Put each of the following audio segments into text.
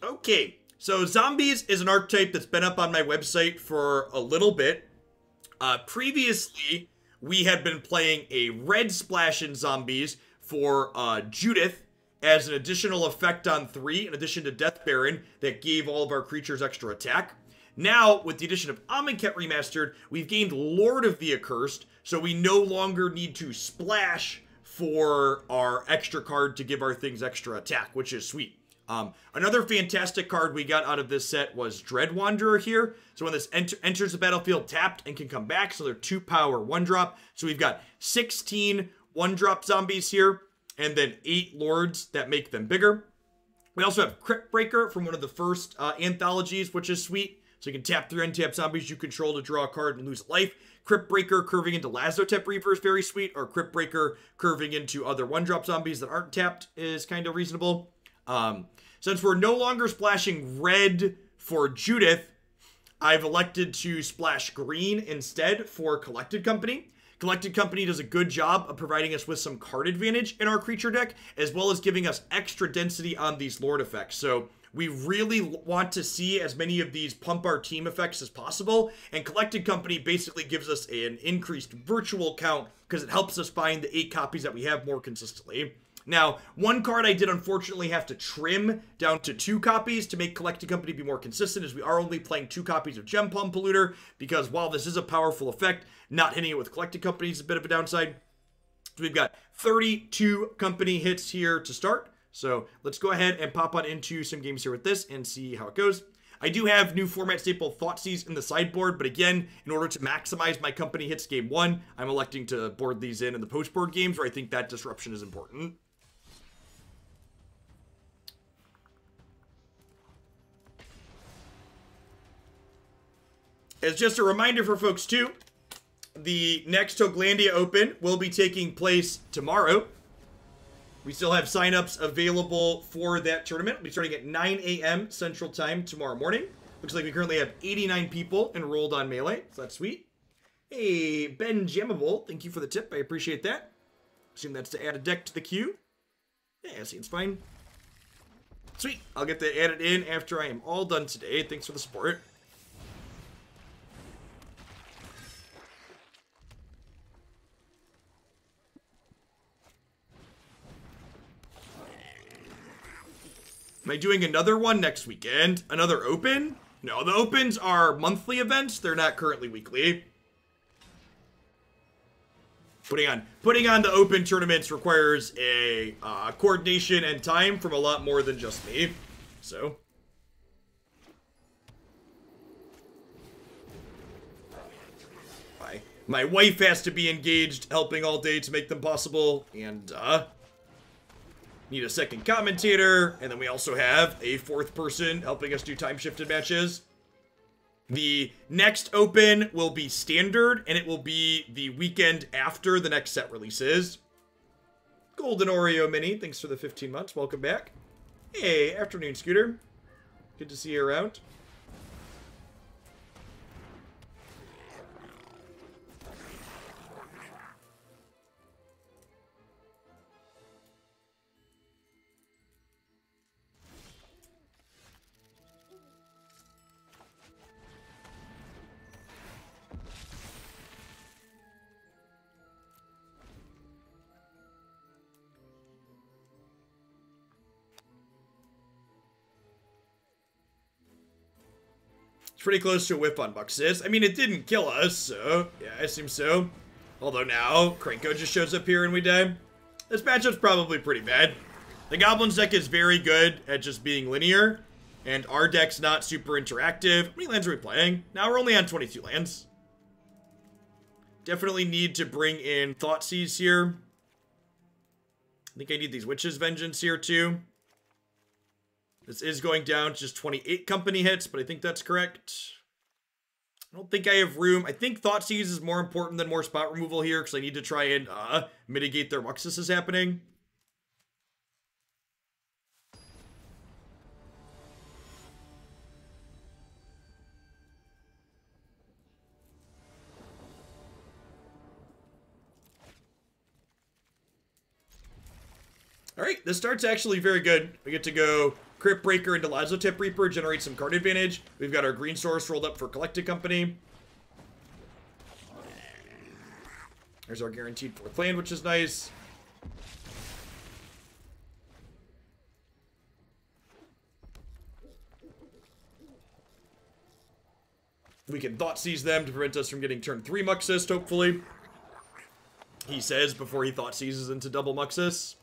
Okay, so zombies is an archetype that's been up on my website for a little bit. Previously, we had been playing a red splash in zombies for Judith as an additional effect on 3, in addition to Death Baron, that gave all of our creatures extra attack. Now, with the addition of Amonkhet Remastered, we've gained Lord of the Accursed, so we no longer need to splash for our extra card to give our things extra attack, which is sweet. Another fantastic card we got out of this set was Dread Wanderer here. So when this enters the battlefield tapped and can come back, so they're 2 power 1-drop. So we've got 16 1-drop zombies here, and then 8 lords that make them bigger. We also have Cryptbreaker from one of the first anthologies, which is sweet. So you can tap 3 untap zombies you control to draw a card and lose life. Cryptbreaker curving into Lazotep Reaver is very sweet, or Cryptbreaker curving into other 1-drop zombies that aren't tapped is kind of reasonable. Since we're no longer splashing red for Judith, I've elected to splash green instead for Collected Company. Collected Company does a good job of providing us with some card advantage in our creature deck, as well as giving us extra density on these Lord effects. So we really want to see as many of these pump our team effects as possible, and Collected Company basically gives us an increased virtual count because it helps us find the 8 copies that we have more consistently. Now, one card I did unfortunately have to trim down to 2 copies to make Collected Company be more consistent, as we are only playing 2 copies of Gempalm Polluter, because while this is a powerful effect, not hitting it with Collected Company is a bit of a downside. So we've got 32 company hits here to start. So let's go ahead and pop on into some games here with this and see how it goes. I do have new format staple Thoughtseize in the sideboard, but again, in order to maximize my company hits game 1, I'm electing to board these in the post-board games where I think that disruption is important. As just a reminder for folks too, the next Hoaglandia Open will be taking place tomorrow. We still have signups available for that tournament. We'll be starting at 9 a.m. Central Time tomorrow morning. Looks like we currently have 89 people enrolled on Melee, so that's sweet. Hey, Ben Jammable, thank you for the tip. I appreciate that. Assume that's to add a deck to the queue. Yeah, seems fine. Sweet. I'll get that added in after I am all done today. Thanks for the support. Am I doing another one next weekend? Another open? No, the opens are monthly events. They're not currently weekly. Putting on the open tournaments requires a coordination and time from a lot more than just me. So my wife has to be engaged, helping all day to make them possible, and need a second commentator, and then we also have a 4th person helping us do time-shifted matches. The next open will be standard, and it will be the weekend after the next set releases. Golden Oreo Mini, thanks for the 15 months. Welcome back. Hey, afternoon, Scooter. Good to see you around. It's pretty close to a whip on Buxus. I mean, it didn't kill us, so yeah, I assume so. Although now, Krenko just shows up here and we die. This matchup's probably pretty bad. The Goblins deck is very good at just being linear, and our deck's not super interactive. How many lands are we playing? Now we're only on 22 lands. Definitely need to bring in Thoughtseize here. I think I need these Witch's Vengeance here too. This is going down to just 28 company hits, but I think that's correct. I don't think I have room. I think Thoughtseize is more important than more spot removal here, because I need to try and mitigate their Muxuses happening. All right, this start's actually very good. We get to go Cryptbreaker into Lazotep Reaper, generate some card advantage. We've got our green source rolled up for Collected Company. There's our guaranteed 4th land, which is nice. We can Thoughtseize them to prevent us from getting turn 3 Muxus, hopefully. He says before he Thoughtseizes into double Muxus.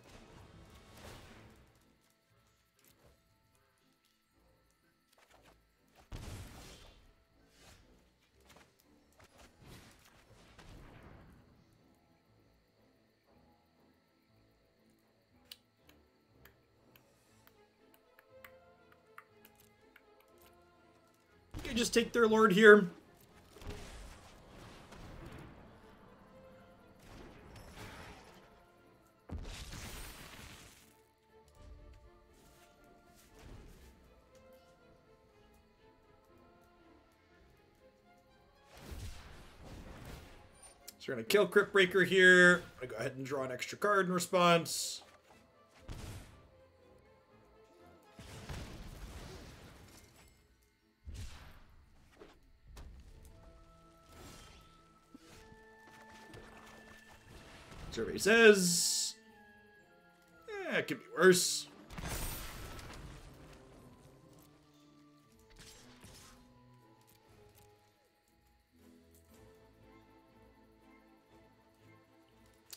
Okay, just take their lord here. So we're going to kill Cryptbreaker here. I'm going to go ahead and draw an extra card in response. Survey says... yeah, it could be worse.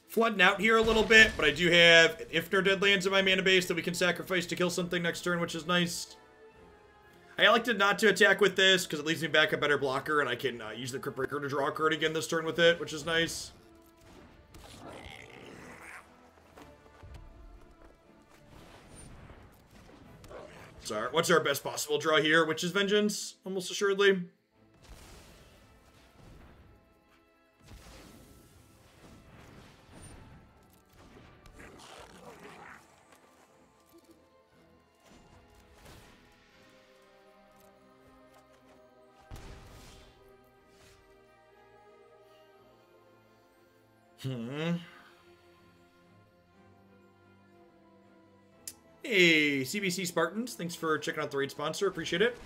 Flooding out here a little bit, but I do have an Ifnir Deadlands in my mana base that we can sacrifice to kill something next turn, which is nice. I elected not to attack with this because it leaves me back a better blocker, and I can use the Cryptbreaker to draw a card again this turn with it, which is nice. So, what's our best possible draw here? Which is Vengeance, almost assuredly. Hey, CBC Spartans, thanks for checking out the raid sponsor. Appreciate it.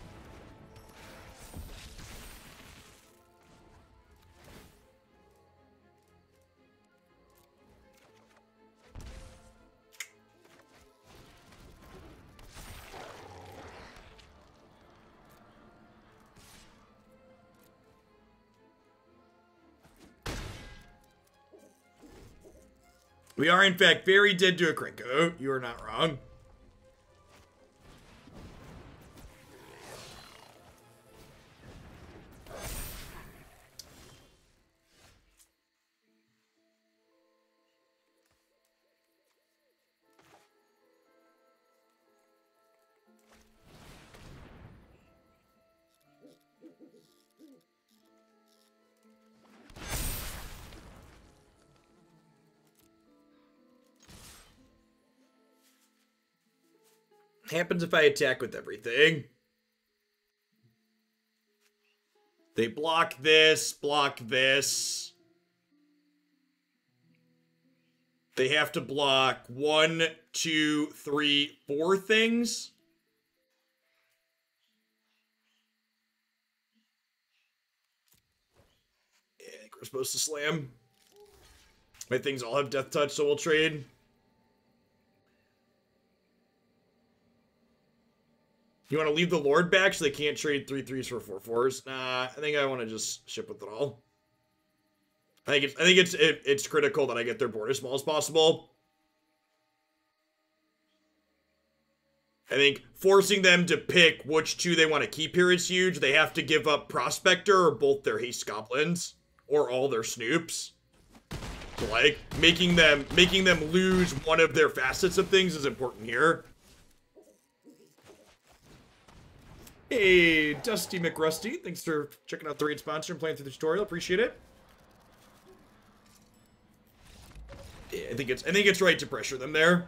We are, in fact, very dead to a Krenko. You are not wrong. Happens if I attack with everything. They block this, block this. They have to block 1, 2, 3, 4 things. Yeah, I think we're supposed to slam. My things all have death touch, so we'll trade. You want to leave the Lord back so they can't trade 3/3s for 4/4s? Nah, I think I want to just ship with it all. I think it's critical that I get their board as small as possible. I think forcing them to pick which 2 they want to keep here is huge. They have to give up Prospector or both their Haste Goblins or all their Snoops. So like making them lose one of their facets of things is important here. Hey, Dusty McRusty, thanks for checking out the raid sponsor and playing through the tutorial. Appreciate it. Yeah, I think it's right to pressure them there.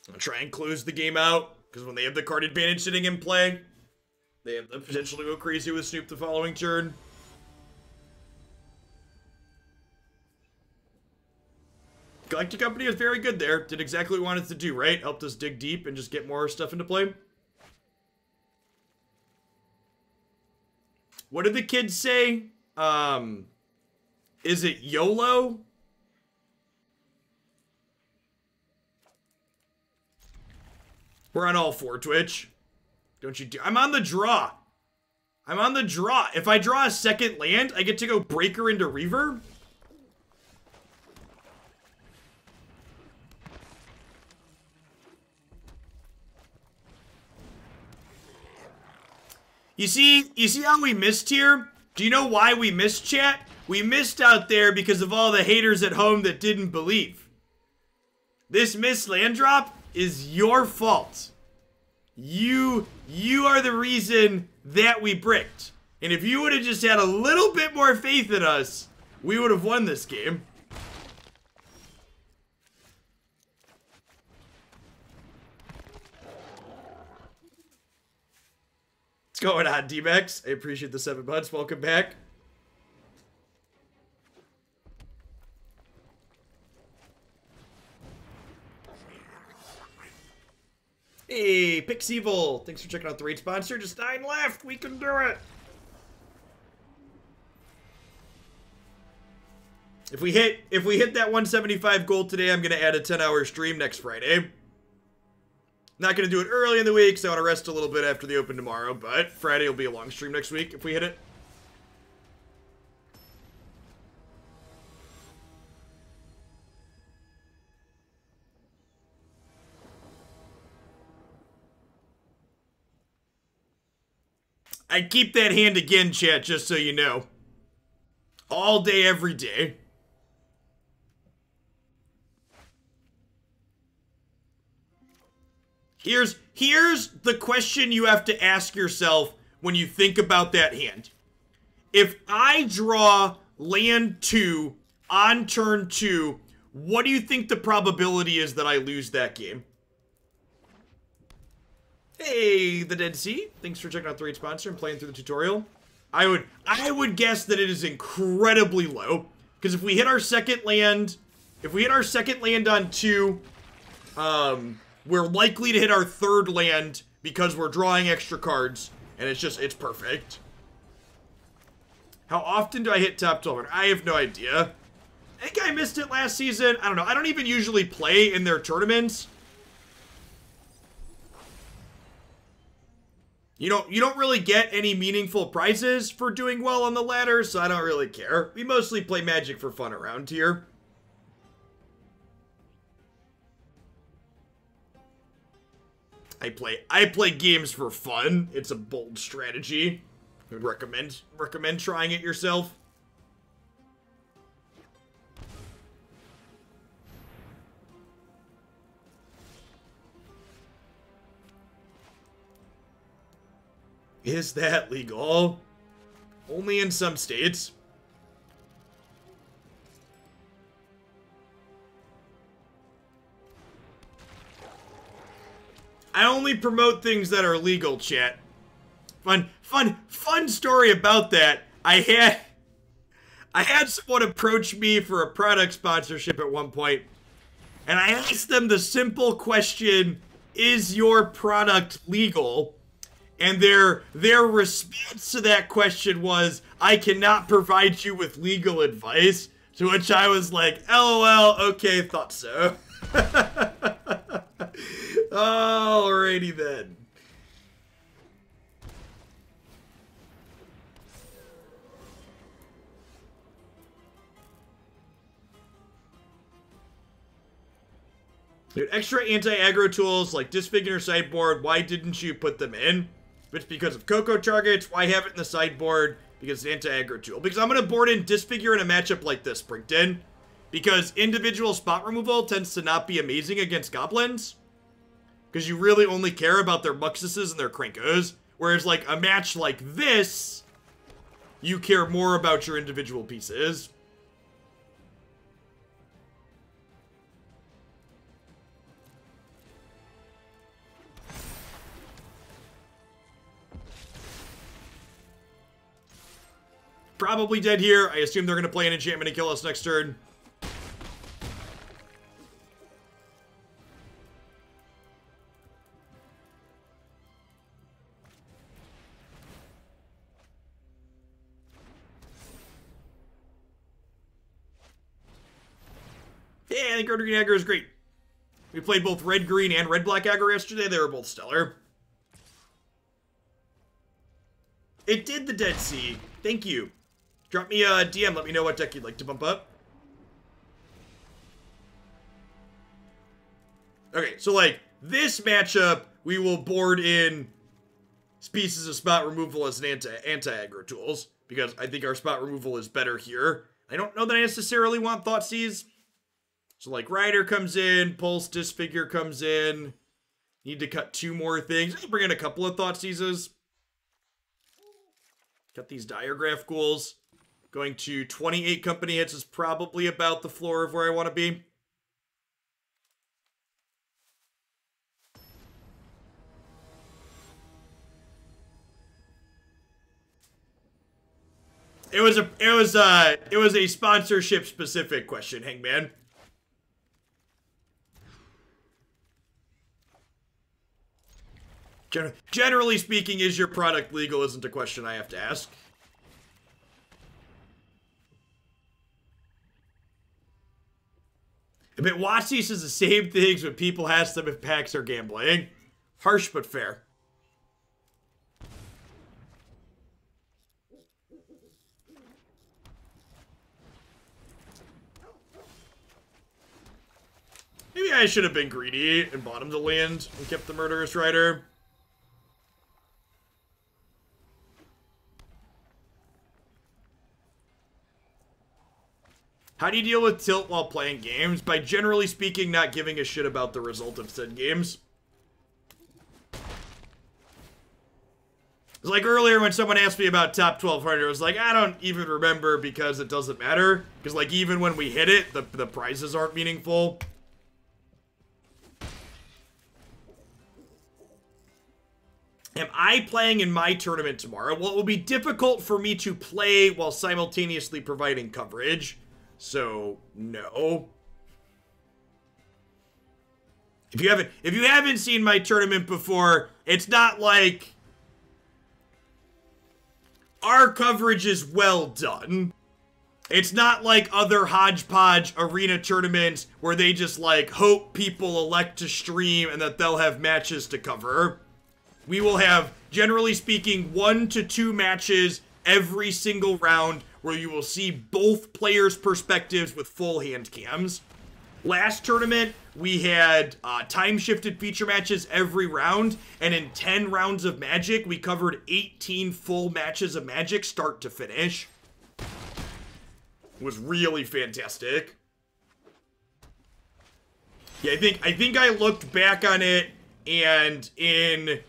I'll try and close the game out. Because when they have the card advantage sitting in play, they have the potential to go crazy with Snoop the following turn. Galactic Company was very good there. Did exactly what we wanted to do, right? Helped us dig deep and just get more stuff into play. What did the kids say? Is it YOLO? We're on all four, Twitch. Don't you do- I'm on the draw. I'm on the draw. If I draw a second land, I get to go Breaker into Reaver. You see how we missed here? Do you know why we missed, chat? We missed out there because of all the haters at home that didn't believe. This missed land drop is your fault. You are the reason that we bricked. And if you would have just had a little bit more faith in us, we would have won this game. What's going on, D-Max? I appreciate the 7 months. Welcome back. Hey, Pixevil. Thanks for checking out the raid sponsor. Just 9 left. We can do it. If we hit that 175 gold today, I'm gonna add a 10-hour stream next Friday. Not gonna do it early in the week, so I want to rest a little bit after the open tomorrow, but Friday will be a long stream next week if we hit it. I keep that hand again, chat, just so you know. All day, every day. Here's the question you have to ask yourself when you think about that hand. If I draw land 2 on turn 2, what do you think the probability is that I lose that game? Hey, the Dead Sea. Thanks for checking out the raid sponsor and playing through the tutorial. I would guess that it is incredibly low. Because if we hit our second land, on 2, we're likely to hit our third land because we're drawing extra cards, and it's perfect. How often do I hit top 12? I have no idea. I think I missed it last season. I don't know. I don't even usually play in their tournaments. You don't really get any meaningful prizes for doing well on the ladder, so I don't really care. We mostly play Magic for fun around here. I play games for fun. It's a bold strategy. I would recommend trying it yourself. Is that legal? Only in some states. I only promote things that are legal, chat. Fun story about that. I had someone approach me for a product sponsorship at one point, and I asked them the simple question, is your product legal? And their response to that question was, I cannot provide you with legal advice. To which I was like, LOL, okay, thought so. Alrighty then. Dude, extra anti-aggro tools like Disfigure Sideboard, why didn't you put them in? It's because of Coco targets. Why have it in the sideboard? Because it's an anti-aggro tool. Because I'm going to board in Disfigure in a matchup like this, Sprinkton. Because individual spot removal tends to not be amazing against goblins. Because you really only care about their Muxuses and their Krankos. Whereas, like, a match like this, you care more about your individual pieces. probably dead here. I assume they're going to play an enchantment and kill us next turn. Yeah, I think red-green aggro is great. We played both red-green and red-black aggro yesterday. They were both stellar. It did the Dead Sea. Thank you. Drop me a DM. Let me know what deck you'd like to bump up. Okay, so like this matchup, we will board in pieces of spot removal as an anti-aggro tools because I think our spot removal is better here. I don't know that I necessarily want Thoughtseize. So like Rider comes in, Pulse, Disfigure comes in. Need to cut 2 more things. I can bring in a couple of Thoughtseizes. Got these Diregraf Ghouls. Going to 28 company hits is probably about the floor of where I want to be. It was a sponsorship specific question, Hangman. Generally speaking, is your product legal isn't a question I have to ask. I bet WotC says the same things when people ask them if packs are gambling. Harsh but fair. Maybe I should have been greedy and bought him the land and kept the Murderous Rider. How do you deal with tilt while playing games? By generally speaking, not giving a shit about the result of said games. It's like earlier when someone asked me about top 1200, I was like, I don't even remember because it doesn't matter. Because like even when we hit it, the prizes aren't meaningful. Am I playing in my tournament tomorrow? Well, it will be difficult for me to play while simultaneously providing coverage. So, no. If you haven't seen my tournament before, it's not like our coverage is well done. It's not like other hodgepodge arena tournaments where they just like hope people elect to stream and that they'll have matches to cover. We will have, generally speaking, 1 to 2 matches every single round where you will see both players' perspectives with full hand cams. Last tournament, we had time-shifted feature matches every round, and in 10 rounds of Magic, we covered 18 full matches of Magic start to finish. It was really fantastic. Yeah, I think I looked back on it, and in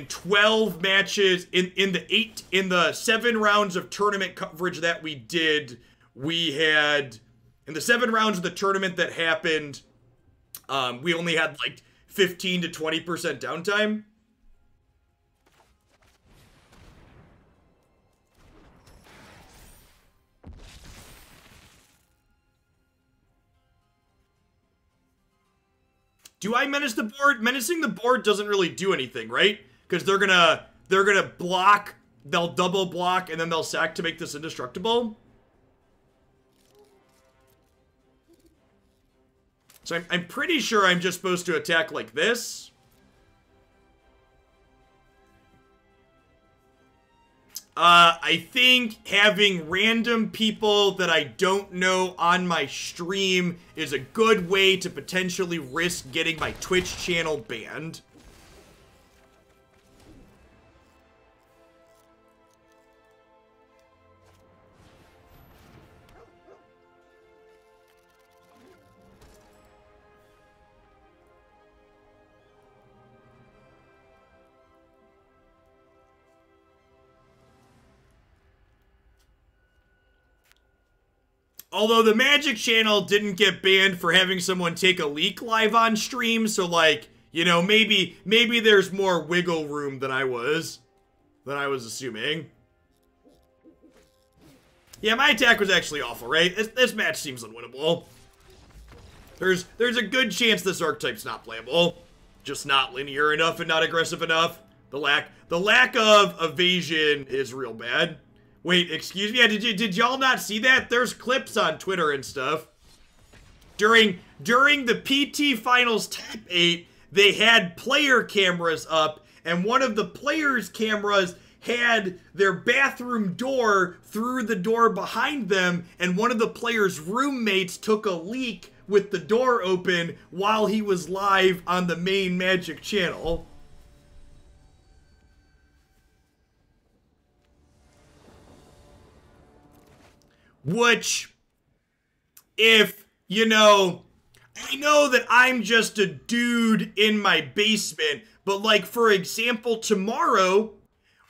12 matches, in the 7 rounds of tournament coverage that we did, we had, in the 7 rounds of the tournament that happened, we only had like 15 to 20% downtime. Do I menace the board? Menacing the board doesn't really do anything, right? Because they're gonna block, they'll double block, and then they'll sack to make this indestructible. So I'm pretty sure I'm just supposed to attack like this. I think having random people that I don't know on my stream is a good way to potentially risk getting my Twitch channel banned. Although the Magic channel didn't get banned for having someone take a leak live on stream, so like, you know, maybe there's more wiggle room than I was assuming. Yeah, my attack was actually awful, right? This match seems unwinnable. There's a good chance this archetype's not playable. Just not linear enough and not aggressive enough. The lack of evasion is real bad. Wait, excuse me? Did y'all not see that? There's clips on Twitter and stuff. During the PT Finals Top 8, they had player cameras up, and one of the players' cameras had their bathroom door through the door behind them, and one of the players' roommates took a leak with the door open while he was live on the main Magic channel. Which, if, you know, I know that I'm just a dude in my basement, but like, for example, tomorrow,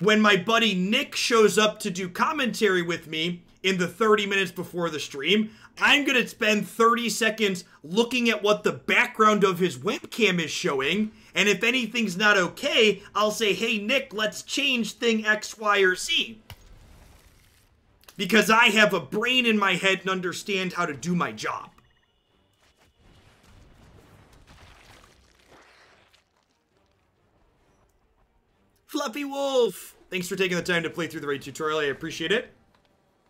when my buddy Nick shows up to do commentary with me in the 30 minutes before the stream, I'm going to spend 30 seconds looking at what the background of his webcam is showing, and if anything's not okay, I'll say, hey Nick, let's change thing X, Y, or Z. Because I have a brain in my head and understand how to do my job. Fluffy Wolf! Thanks for taking the time to play through the raid tutorial, I appreciate it.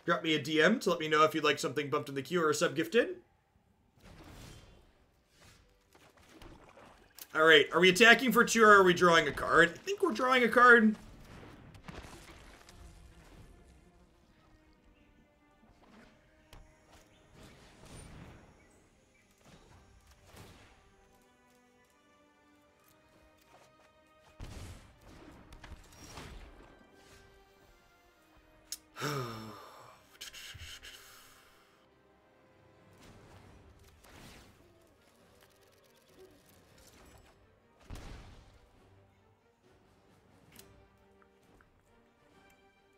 Drop me a DM to let me know if you'd like something bumped in the queue or a sub gifted. Alright, are we attacking for 2 or are we drawing a card? I think we're drawing a card.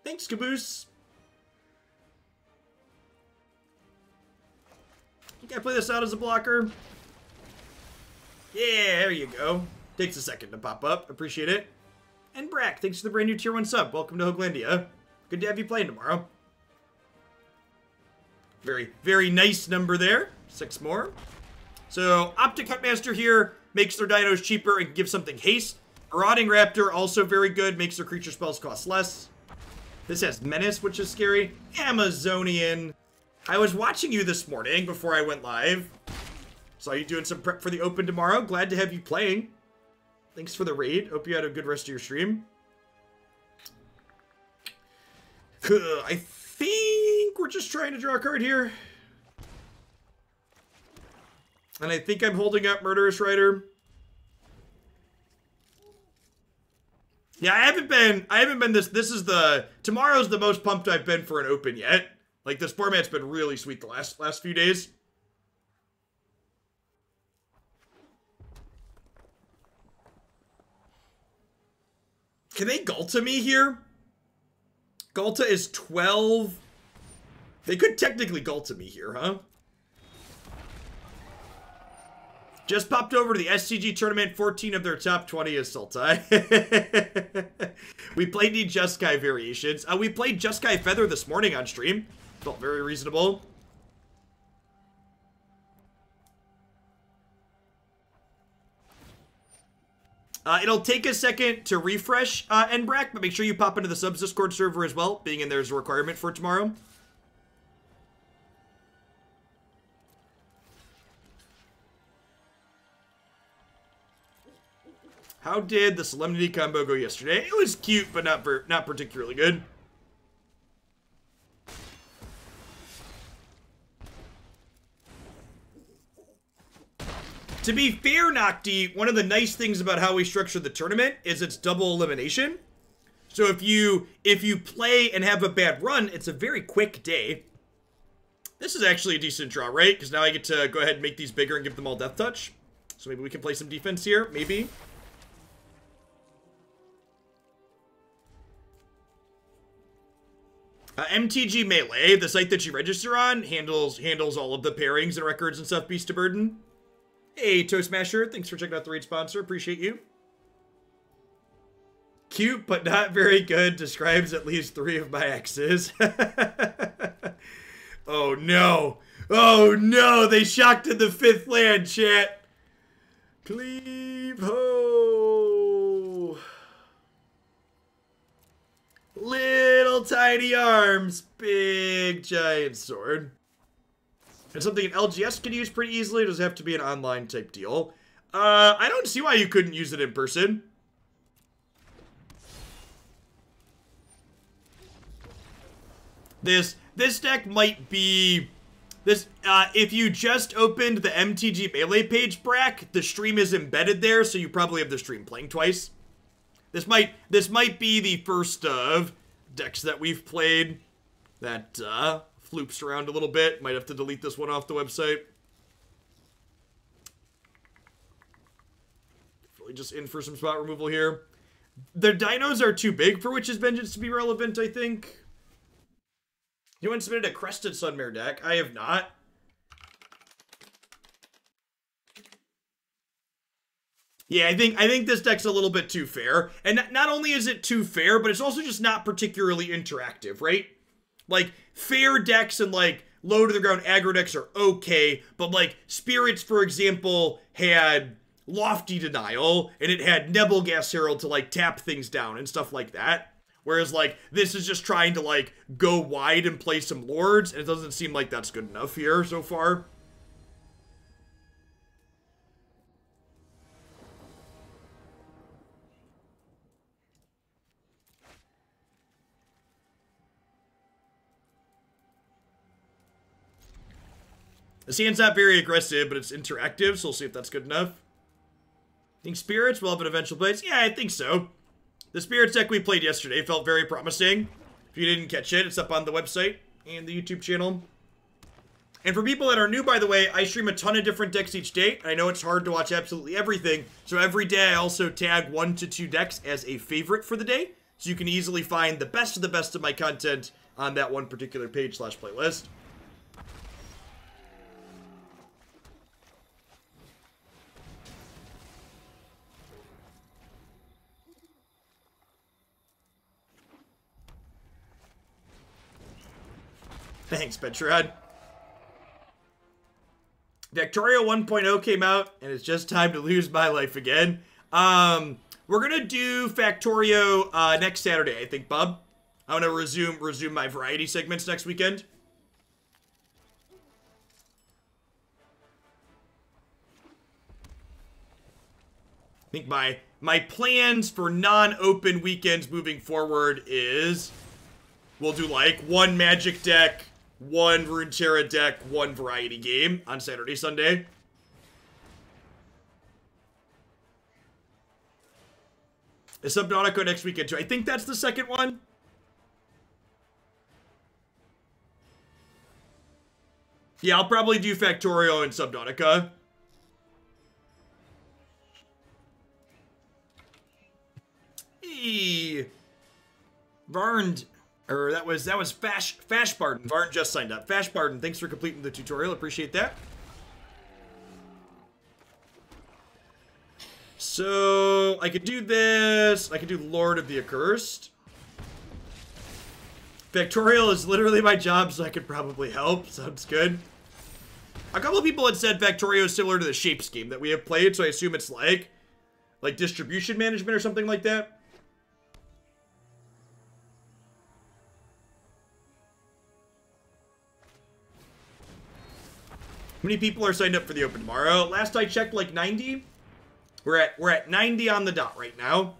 Thanks, Caboose. You gotta play this out as a blocker. Yeah, there you go. Takes a second to pop up. Appreciate it. And Brack, thanks for the brand new tier 1 sub. Welcome to Hooglandia. Good to have you playing tomorrow. Very, very nice number there. 6 more. So, Optic Huntmaster here makes their dinos cheaper and gives something haste. Marauding Raptor, also very good, makes their creature spells cost less. This has Menace, which is scary. Amazonian. I was watching you this morning before I went live. Saw you doing some prep for the open tomorrow. Glad to have you playing. Thanks for the raid. Hope you had a good rest of your stream. I think we're just trying to draw a card here. And I think I'm holding up Murderous Rider. Yeah, I haven't been this is tomorrow's the most pumped I've been for an open yet. Like, this format's been really sweet the last few days. Can they Ghalta me here? Ghalta is 12. They could technically Ghalta me here, huh? Just popped over to the SCG tournament. 14 of their top 20 is Sultai. We played the Jeskai variations. We played Jeskai Feather this morning on stream. Felt very reasonable. It'll take a second to refresh Enbrack, but make sure you pop into the subs Discord server as well. Being in there is a requirement for tomorrow. How did the Solemnity combo go yesterday? It was cute, but not particularly good. To be fair, Nocti, one of the nice things about how we structure the tournament is it's double elimination. So if you play and have a bad run, it's a very quick day. This is actually a decent draw, right? Because now I get to go ahead and make these bigger and give them all Death Touch. So maybe we can play some defense here, maybe. MTG Melee, the site that you register on, handles all of the pairings and records and stuff, Beast of Burden. Hey, Toastmasher, thanks for checking out the raid sponsor. Appreciate you. Cute, but not very good. Describes at least 3 of my exes. Oh no. Oh no, they shocked in the 5th land, chat. Cleave ho. Little tiny arms, big giant sword. And something an LGS can use pretty easily. It doesn't have to be an online type deal. I don't see why you couldn't use it in person. This deck might be this if you just opened the MTG Melee page, Brack, the stream is embedded there, so you probably have the stream playing twice. This might be the first of decks that we've played that floops around a little bit. Might have to delete this one off the website. Really just in for some spot removal here. The dinos are too big for Witch's Vengeance to be relevant, I think. Anyone submitted a Crested Sunmare deck? I have not. Yeah, I think this deck's a little bit too fair. And not only is it too fair, but it's also just not particularly interactive, right? Like, fair decks and, like, low-to-the-ground aggro decks are okay, but, like, Spirits, for example, had Lofty Denial, and it had Nebelgas Herald to, like, tap things down and stuff like that. Whereas, like, this is just trying to, like, go wide and play some Lords, and it doesn't seem like that's good enough here so far. This hand's not very aggressive, but it's interactive, so we'll see if that's good enough. Think Spirits will have an eventual place? Yeah, I think so. The Spirits deck we played yesterday felt very promising. If you didn't catch it, it's up on the website and the YouTube channel. And for people that are new, by the way, I stream a ton of different decks each day. I know it's hard to watch absolutely everything, so every day I also tag 1 to 2 decks as a favorite for the day, so you can easily find the best of my content on that one particular page/playlist. Thanks, Petrod. Factorio 1.0 came out, and it's just time to lose my life again. We're gonna do Factorio next Saturday, I think, Bob. I'm gonna resume my variety segments next weekend. I think my plans for non-open weekends moving forward is we'll do like 1 Magic deck, 1 Runeterra deck, 1 variety game on Saturday, Sunday. Is Subnautica next weekend too? I think that's the second one. Yeah, I'll probably do Factorio and Subnautica. Hey, Varned. Or that was Fashbarden. Varn just signed up. Fashbarden, thanks for completing the tutorial. Appreciate that. So I could do this. I could do Lord of the Accursed. Factorial is literally my job, so I could probably help. Sounds good. A couple of people had said Factorio is similar to the Shapes game that we have played, so I assume it's like distribution management or something like that. How many people are signed up for the open tomorrow? Last I checked, like 90. We're at 90 on the dot right now.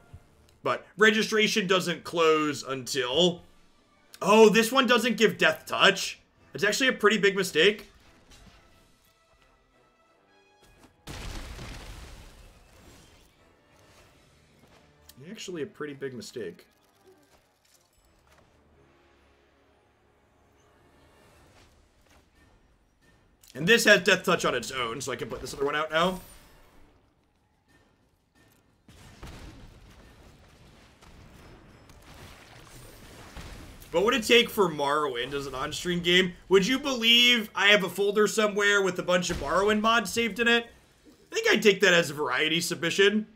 But registration doesn't close until... Oh, this one doesn't give Death Touch. It's actually a pretty big mistake. Actually a pretty big mistake. And this has Death Touch on its own, so I can put this other one out now. What would it take for Morrowind as an on-stream game? Would you believe I have a folder somewhere with a bunch of Morrowind mods saved in it? I think I'd take that as a variety submission.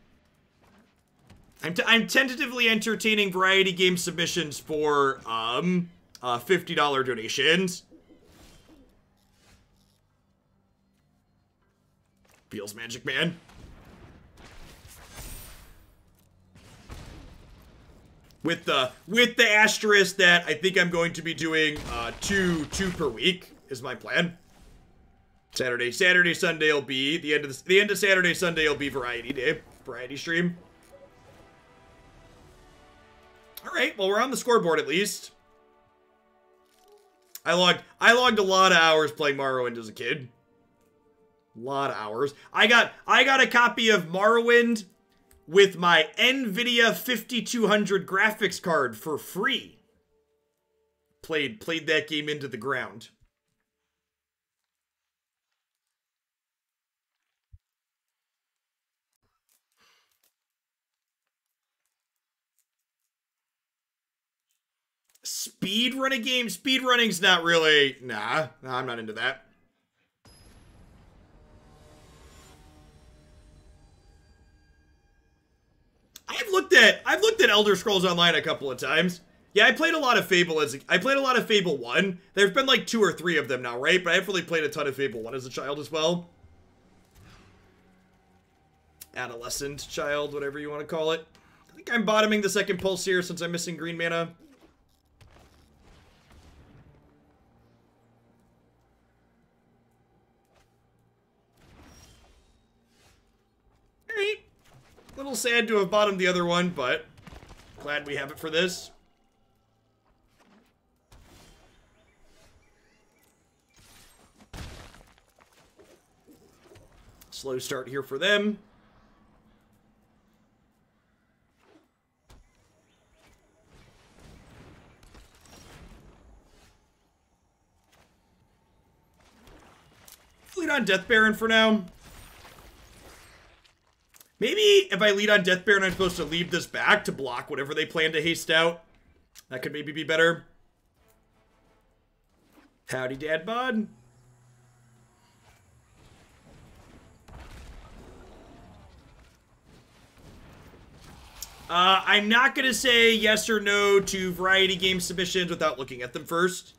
I'm tentatively entertaining variety game submissions for $50 donations. Feels magic, man. With the asterisk that I think I'm going to be doing two per week is my plan. Saturday, Sunday will be the end of Saturday, Sunday will be variety day, variety stream. All right, well we're on the scoreboard at least. I logged a lot of hours playing Morrowind as a kid. A lot of hours. I got a copy of Morrowind with my NVIDIA 5200 graphics card for free. Played that game into the ground. Speedrun a game? Speedrunning's not really... Nah, I'm not into that. I've looked at Elder Scrolls Online a couple of times. Yeah, I played a lot of Fable I played a lot of Fable 1. There's been like 2 or 3 of them now, right? But I've really played a ton of Fable 1 as a child as well. Adolescent, child, whatever you want to call it. I think I'm bottoming the second pulse here since I'm missing green mana. Alright. A little sad to have bottomed the other one, but glad we have it for this. Slow start here for them. Lead on Death Baron for now. Maybe if I lead on Death Baron, I'm supposed to leave this back to block whatever they plan to haste out. That could maybe be better. Howdy, Dad Bod. I'm not going to say yes or no to variety game submissions without looking at them first.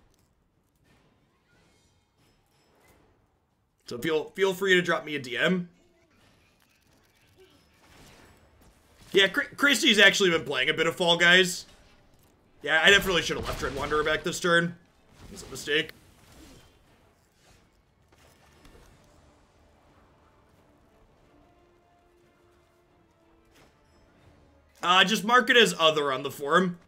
So feel free to drop me a DM. Yeah, Christy's actually been playing a bit of Fall Guys. Yeah, I definitely should have left Dread Wanderer back this turn. It was a mistake. Just mark it as other on the forum.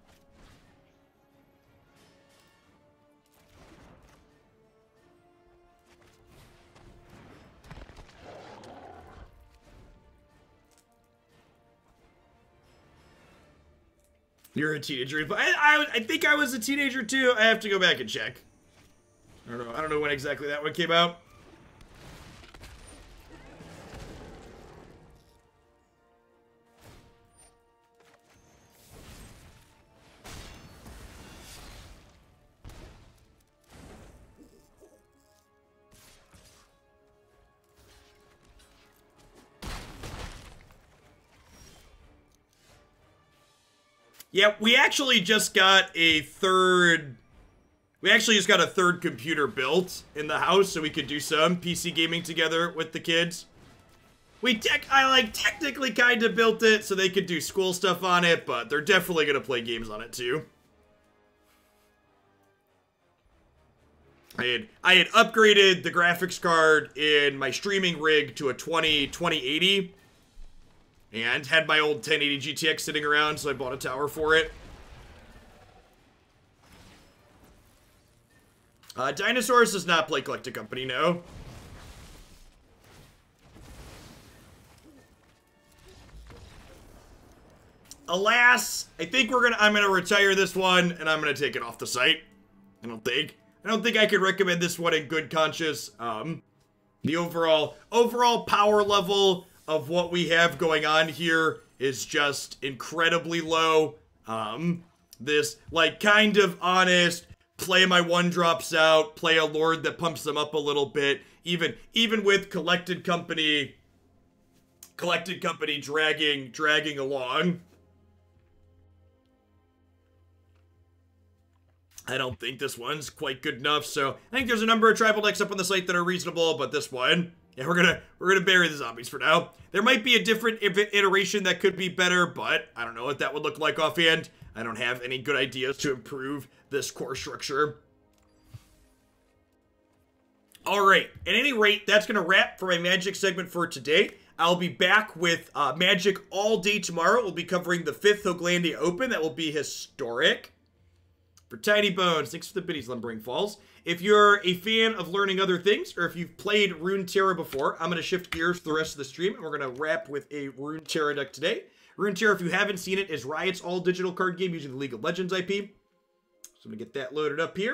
You're a teenager, but I think I was a teenager too. I have to go back and check. I don't know when exactly that one came out. Yeah, we actually just got a third... We actually just got a third computer built in the house so we could do some PC gaming together with the kids. I technically kind of built it so they could do school stuff on it, but they're definitely going to play games on it too. I had upgraded the graphics card in my streaming rig to a 2080. And had my old 1080 GTX sitting around, so I bought a tower for it. Dinosaurs does not play Collected Company, no. Alas, I think I'm gonna retire this one, and I'm gonna take it off the site. I don't think I could recommend this one in good conscience. The overall power level of what we have going on here is just incredibly low. This, like, kind of honest, play my 1-drops out, play a lord that pumps them up a little bit, even with Collected Company dragging along. I don't think this one's quite good enough, so I think there's a number of tribal decks up on the site that are reasonable, but this one Yeah, we're gonna bury the zombies for now. There might be a different iteration that could be better, but I don't know what that would look like offhand. I don't have any good ideas to improve this core structure. Alright, at any rate, that's gonna wrap for my Magic segment for today. I'll be back with Magic all day tomorrow. We'll be covering the 5th Hoaglandia Open. That will be historic. For Tiny Bones, thanks for the biddies, Lumbering Falls. If you're a fan of learning other things, or if you've played Runeterra before, I'm going to shift gears for the rest of the stream, and we're going to wrap with a Runeterra deck today. Runeterra, if you haven't seen it, is Riot's all-digital card game using the League of Legends IP. So I'm going to get that loaded up here.